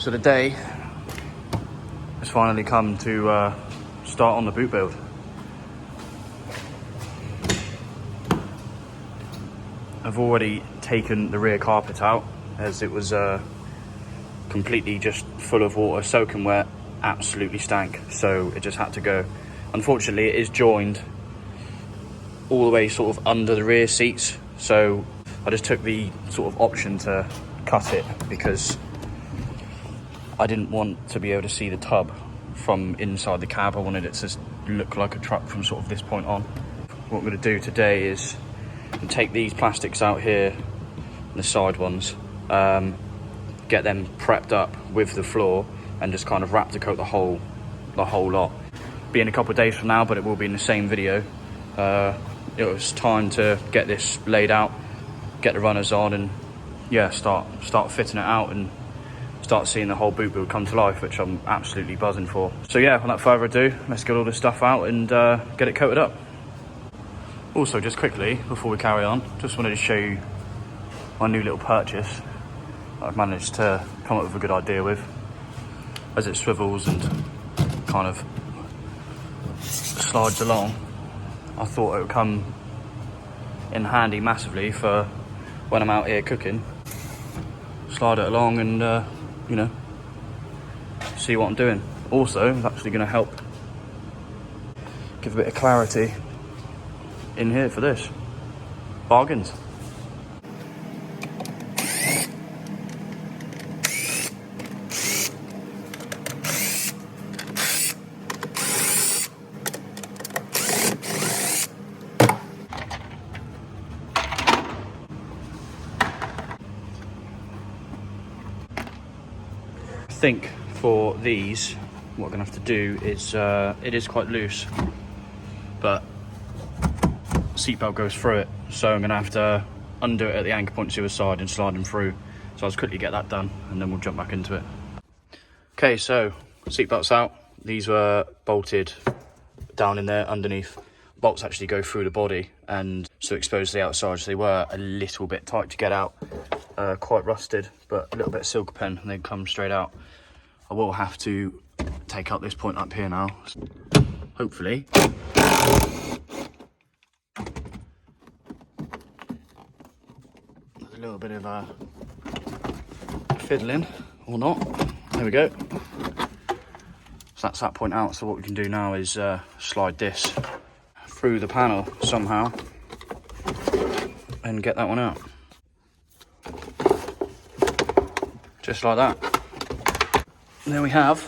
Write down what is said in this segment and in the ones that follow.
So the day has finally come to start on the boot build. I've already taken the rear carpet out as it was completely just full of water, soaking wet, absolutely stank, so it just had to go. Unfortunately, it is joined all the way sort of under the rear seats, so I just took the sort of option to cut it because I didn't want to be able to see the tub from inside the cab. I wanted it to look like a truck from sort of this point on. What I'm going to do today is take these plastics out here, the side ones, get them prepped up with the floor and just kind of Raptor Coat the whole lot. Be in a couple of days from now, but it will be in the same video. It was time to get this laid out, get the runners on, and yeah, start fitting it out and start seeing the whole boot build come to life, which I'm absolutely buzzing for. So yeah, without further ado, let's get all this stuff out and get it coated up. Also, just quickly before we carry on, just wanted to show you my new little purchase that I've managed to come up with a good idea with. As it swivels and kind of slides along, I thought it would come in handy massively for when I'm out here cooking. Slide it along and, you know, see what I'm doing. Also, it's actually going to help give a bit of clarity in here for this. Bargains. I think for these, what we're gonna have to do is, it is quite loose, but seatbelt goes through it, so I'm gonna have to undo it at the anchor points the other side and slide them through. So I'll just quickly get that done and then we'll jump back into it. Okay, so seatbelt's out. These were bolted down in there underneath. Bolts actually go through the body and so exposed to the outside, so they were a little bit tight to get out. Quite rusted, but a little bit of silk pen and they come straight out. I will have to take out this point up here now, hopefully. There's a little bit of fiddling, or not. There we go. So that's that point out. So what we can do now is slide this through the panel somehow and get that one out. Just like that. And there we have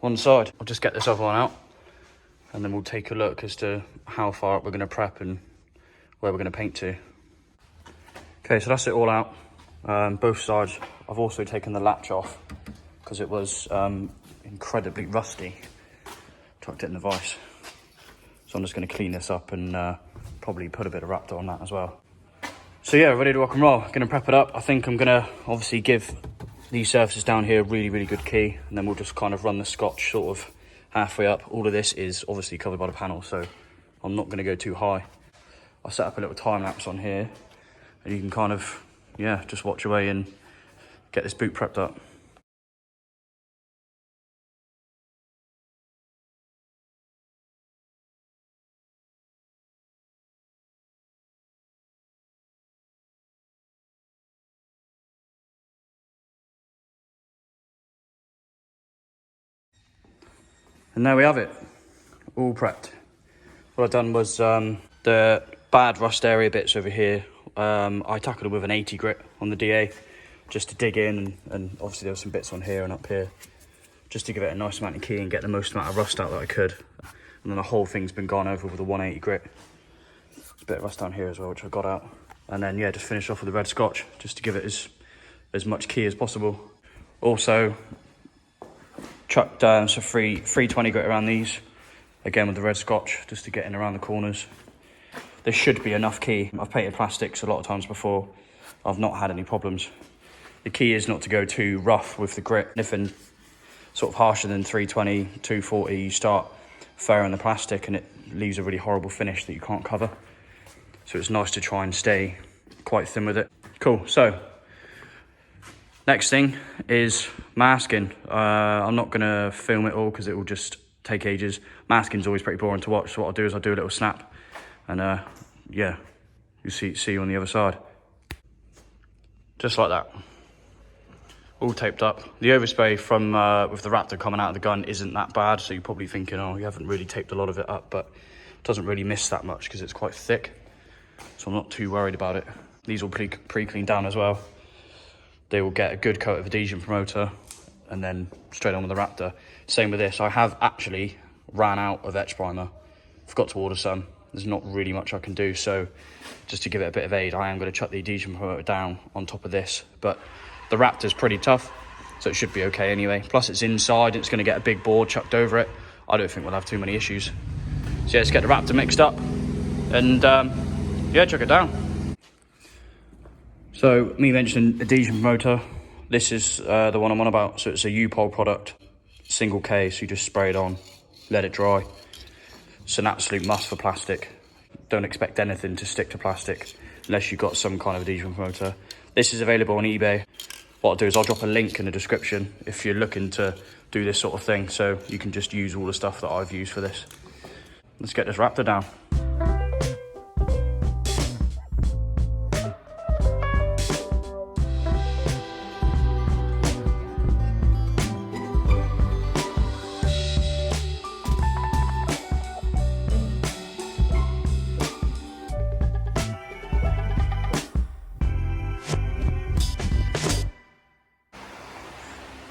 one side. I'll just get this other one out and then we'll take a look as to how far up we're going to prep and where we're going to paint to. Okay, so that's it all out. Both sides. I've also taken the latch off because it was incredibly rusty. Tucked it in the vise. So I'm just going to clean this up and probably put a bit of Raptor on that as well. So yeah, ready to rock and roll. Gonna prep it up. I think I'm gonna obviously give these surfaces down here a really good key, and then we'll just kind of run the scotch sort of halfway up. All of this is obviously covered by the panel, so I'm not gonna go too high. I'll set up a little time lapse on here, and you can kind of, yeah, just watch away and get this boot prepped up. And there we have it, all prepped. What I've done was the bad rust area bits over here, I tackled it with an 80 grit on the DA, just to dig in, and obviously there were some bits on here and up here, just to give it a nice amount of key and get the most amount of rust out that I could. And then the whole thing's been gone over with a 180 grit. There's a bit of rust down here as well, which I got out. And then yeah, just finish off with the red scotch, just to give it as much key as possible. Also, chucked some 320 grit around these, again with the red scotch, just to get in around the corners. There should be enough key. I've painted plastics a lot of times before. I've not had any problems. The key is not to go too rough with the grit. Anything sort of harsher than 320, 240, you start furring the plastic and it leaves a really horrible finish that you can't cover. So it's nice to try and stay quite thin with it. Cool, so Next thing is masking. I'm not gonna film it all because it will just take ages. Masking's always pretty boring to watch, so what I'll do is I'll do a little snap, and yeah, you see you on the other side. Just like that. All taped up. The overspray from with the Raptor coming out of the gun isn't that bad, so you're probably thinking, oh, you haven't really taped a lot of it up, but it doesn't really miss that much because it's quite thick, so I'm not too worried about it. These will pre-clean down as well. They will get a good coat of adhesion promoter and then straight on with the Raptor. Same with this. I have actually ran out of etch primer. Forgot to order some. There's not really much I can do, so just to give it a bit of aid, I am going to chuck the adhesion promoter down on top of this, but the Raptor's pretty tough, so it should be okay anyway. Plus it's inside, it's going to get a big board chucked over it. I don't think we'll have too many issues. So yeah, let's get the Raptor mixed up and yeah, chuck it down. So me mentioning adhesion promoter, this is the one I'm on about. So it's a useable product, single case, you just spray it on, let it dry. It's an absolute must for plastic. Don't expect anything to stick to plastic unless you've got some kind of adhesion promoter. This is available on eBay. What I'll do is I'll drop a link in the description if you're looking to do this sort of thing, so you can just use all the stuff that I've used for this. Let's get this Raptor down.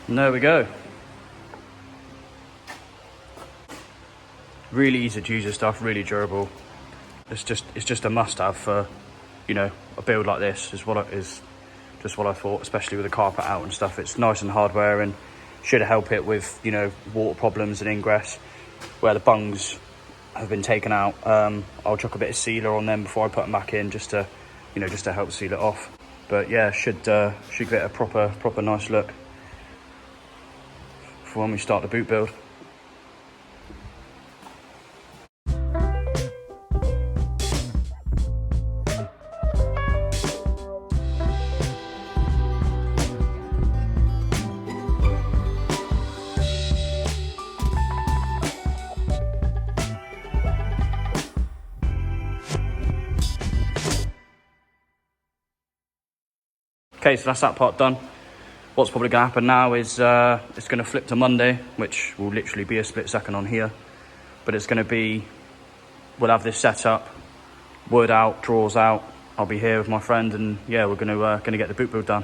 And there we go. Really easy to use this stuff, really durable. It's just a must-have for, you know, a build like this. Is just what I thought, especially with the carpet out and stuff. It's nice and hard wearing, should help it with, you know, water problems and ingress where the bungs have been taken out. I'll chuck a bit of sealer on them before I put them back in, just to, you know, just to help seal it off. But yeah, should get a proper nice look for when we start the boot build. Okay, so that's that part done. What's probably going to happen now is it's going to flip to Monday, which will literally be a split second on here. But it's going to be, we'll have this set up, wood out, drawers out. I'll be here with my friend, and yeah, we're going to get the boot build done.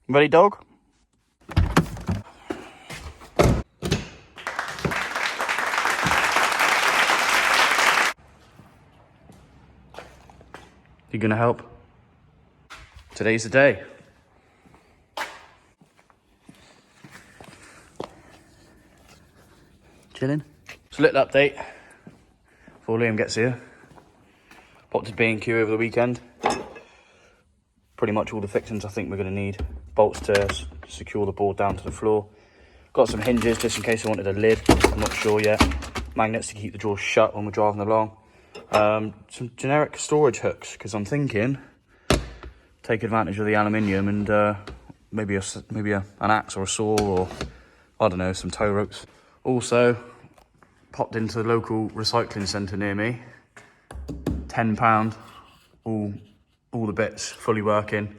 Ready, dog? You gonna help? Today's the day. Chilling. It's a little update before Liam gets here. Popped to B&Q over the weekend. Pretty much all the fixings I think we're gonna need. Bolts to secure the board down to the floor. Got some hinges just in case I wanted a lid. I'm not sure yet. Magnets to keep the drawers shut when we're driving along. Some generic storage hooks, because I'm thinking take advantage of the aluminium and maybe an axe or a saw, or I don't know, some tow ropes. Also popped into the local recycling centre near me. £10, all the bits fully working.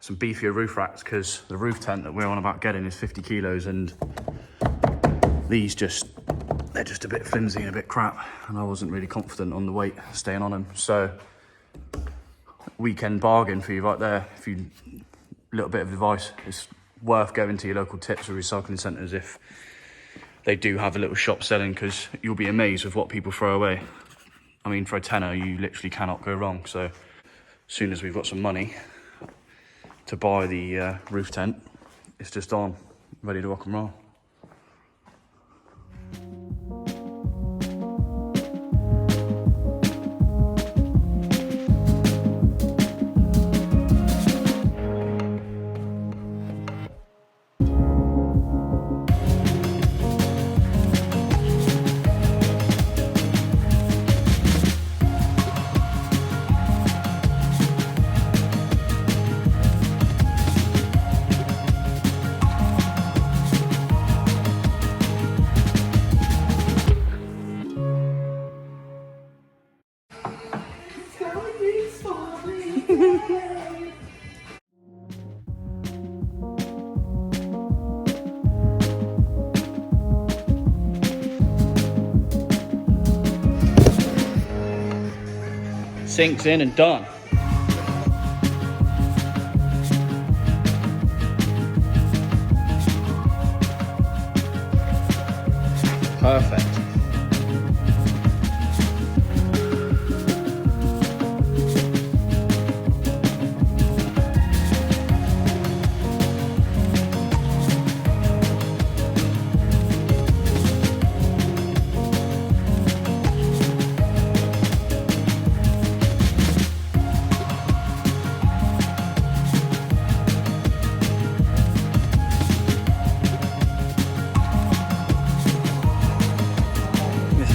Some beefier roof racks, because the roof tent that we're on about getting is 50 kilos, and these they're just a bit flimsy and a bit crap, and I wasn't really confident on the weight staying on them. So weekend bargain for you right there. If you, little bit of advice, it's worth going to your local tips or recycling centres if they do have a little shop selling, because you'll be amazed with what people throw away. I mean, for a tenner, you literally cannot go wrong. So as soon as we've got some money to buy the roof tent, it's just on, ready to rock and roll. Sinks in and done. Perfect.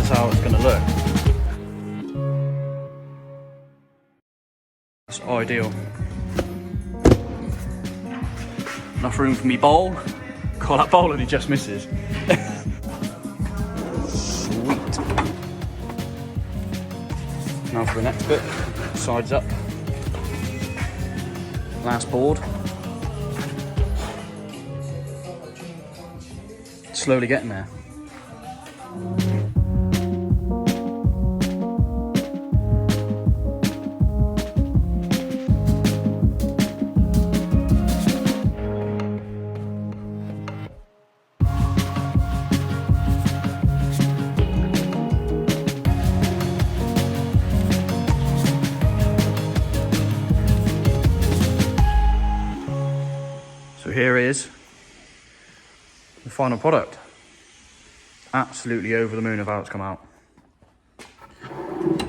How it's going to look. It's ideal. Enough room for me bowl. God, that bowl only just misses. Sweet. Now for the next bit. Sides up. Last board. Slowly getting there. So here is the final product. Absolutely over the moon of how it's come out.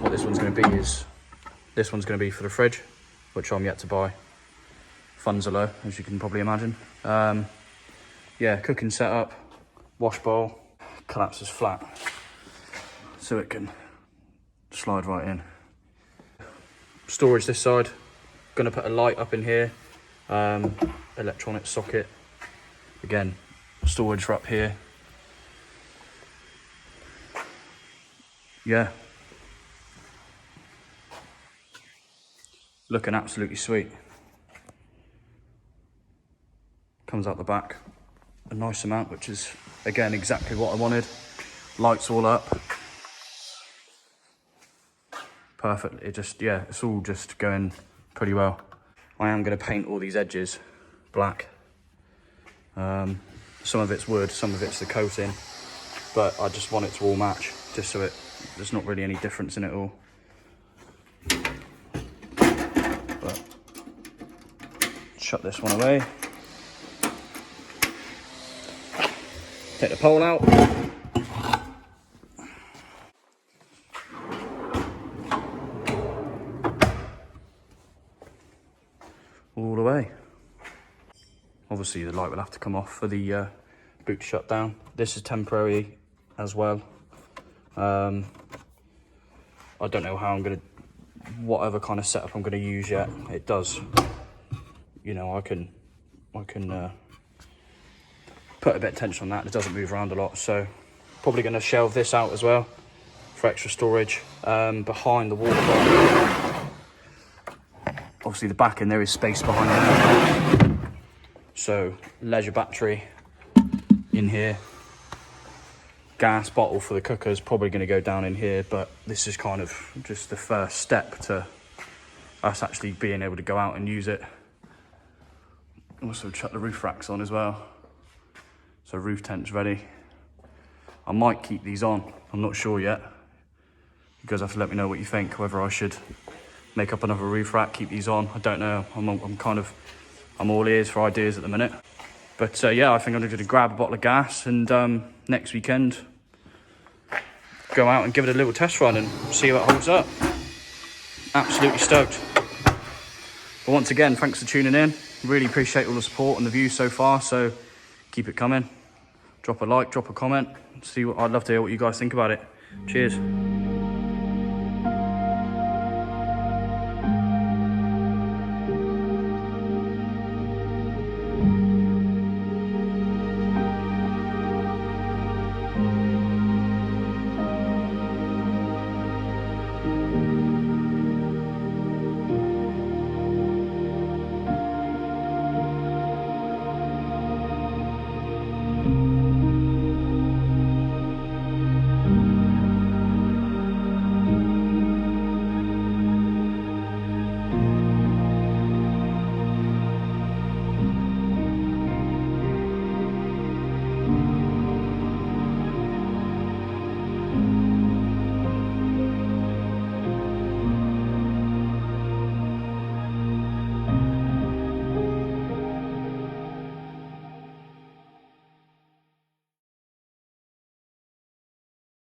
What this one's going to be is, this one's going to be for the fridge, which I'm yet to buy. Funds are low, as you can probably imagine. Yeah, cooking setup, wash bowl, collapses flat, so it can slide right in. Storage this side. Going to put a light up in here. Electronic socket. Again, storage for up here. Yeah. Looking absolutely sweet. Comes out the back a nice amount, which is, again, exactly what I wanted. Lights all up. Perfect. It just, yeah, it's all just going pretty well. I am going to paint all these edges black. Some of it's wood, some of it's the coating, but I just want it to all match, just so there's not really any difference in it all. But shut this one away. Take the pole out. All the way. Obviously the light will have to come off for the boot to shut down. This is temporary as well. I don't know how I'm gonna, whatever kind of setup I'm gonna use yet. It does, you know, I can put a bit of tension on that. It doesn't move around a lot, so probably gonna shelve this out as well for extra storage behind the water bottle. Obviously the back end there is space behind there. So leisure battery in here. Gas bottle for the cooker is probably going to go down in here, but this is kind of just the first step to us actually being able to go out and use it. Also chuck the roof racks on as well. So roof tent's ready. I might keep these on, I'm not sure yet. You guys have to let me know what you think, whether I should make up another roof rack, keep these on. I don't know, I'm all ears for ideas at the minute. But yeah, I think I'm going to grab a bottle of gas and next weekend go out and give it a little test run and see how it holds up. Absolutely stoked. But once again, thanks for tuning in. Really appreciate all the support and the views so far, so keep it coming. Drop a like, drop a comment. I'd love to hear what you guys think about it. Cheers.